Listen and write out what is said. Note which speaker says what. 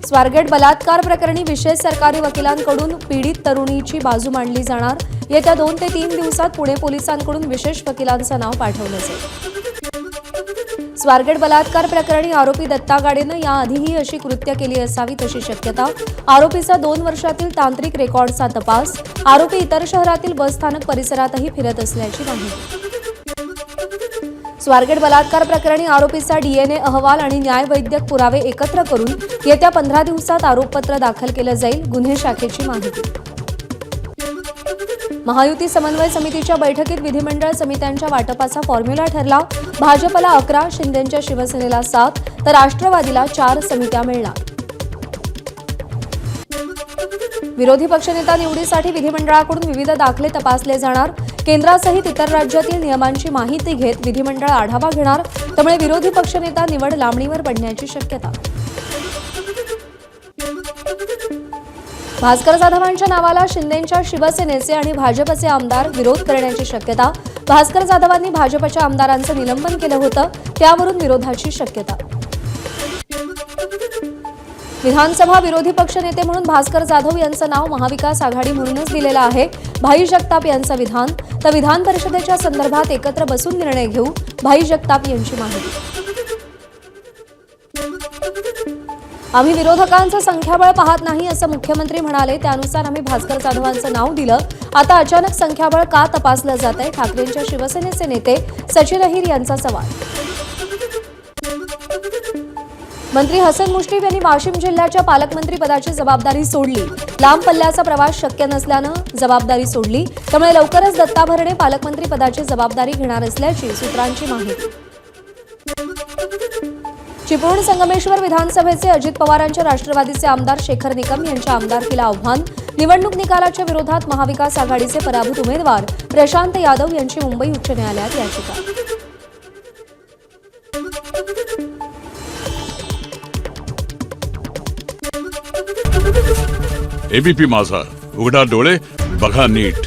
Speaker 1: स्वारगेट बलात्कार प्रकरणी विशेष सरकारी वकिलांकडून पीडित तरुणीची बाजू मांडली जाणार। येत्या 2 ते 3 दिवसात पुणे पोलिसांकडून विशेष वकिलांचं नाव पाठवलं जाईल। स्वारगेट बलात्कार प्रकरणी आरोपी दत्ता गाडेनं याआधीही अशी कृत्य केली असावी तशी शक्यता। आरोपीचा 2 वर्षातील तांत्रिक रेकॉर्डचा तपास। आरोपी इतर शहरातील बसस्थानक परिसरातही फिरत असल्याची माहिती। स्वारगेट बलात्कार प्रकरणी आरोपीचा डीएनए अहवाल आणि न्यायवैद्यक पुरावे एकत्र करून येत्या 15 दिवसात आरोपपत्र दाखल केलं जाईल, गुन्हे शाखेची माहिती। महायुती समन्वय समितीच्या बैठकीत विधिमंडळ समित्यांच्या वाटपाचा फॉर्म्युला ठरला। भाजपला 11, शिंदेंच्या शिवसेनेला 7 तर राष्ट्रवादीला 4 समित्या मिळणार। विरोधी पक्षनेता निवडीसाठी विधिमंडळाकडून विविध दाखले तपासले जाणार। केंद्रासहित इतर राज्यातील नियमांची माहिती घेत विधिमंडळ आढावा घेणार, त्यामुळे विरोधी पक्षनेता निवड लांबणीवर पडण्याची शक्यता। भास्कर जाधवांच्या नावाला शिंदेंच्या शिवसेनेचे आणि भाजपचे आमदार विरोध करण्याची शक्यता। भास्कर जाधवांनी भाजपच्या आमदारांचं निलंबन केलं होतं, त्यावरून विरोधाची शक्यता। विधानसभा विरोधी पक्षनेते म्हणून भास्कर जाधव यांचं नाव महाविकास आघाडी म्हणूनच दिलेलं आहे। भाई जगताप यांचं विधान, तर विधान परिषदेच्या संदर्भात एकत्र बसून निर्णय घेऊ, भाई जगताप यांची माहिती। आम्ही विरोधकांचं संख्याबळ पाहत नाही असं मुख्यमंत्री म्हणाले, त्यानुसार आम्ही भास्कर जाधवांचं नाव दिलं। आता अचानक संख्याबळ का तपासलं जातंय, ठाकरेंच्या शिवसेनेचे नेते सचिन अहिर यांचा सवाल। मंत्री हसन मुश्रीफ यांनी वाशिम जिल्ह्याच्या पालकमंत्री पदाची जबाबदारी सोडली। लांब पल्ल्याचा प्रवास शक्य नसल्यानं जबाबदारी सोडली, त्यामुळे लवकरच दत्ता भरणे पालकमंत्री पदाची जबाबदारी घेणार असल्याची सूत्रांची माहिती। चिपळूण संगमेश्वर विधानसभेचे अजित पवारांच्या राष्ट्रवादीचे आमदार शेखर निकम यांच्या आमदारकीला आव्हान। निवडणूक निकालाच्या विरोधात महाविकास आघाडीचे पराभूत उमेदवार प्रशांत यादव यांची मुंबई उच्च न्यायालयात याचिका।
Speaker 2: एबीपी माझा, उघडा डोळे बघा नीट।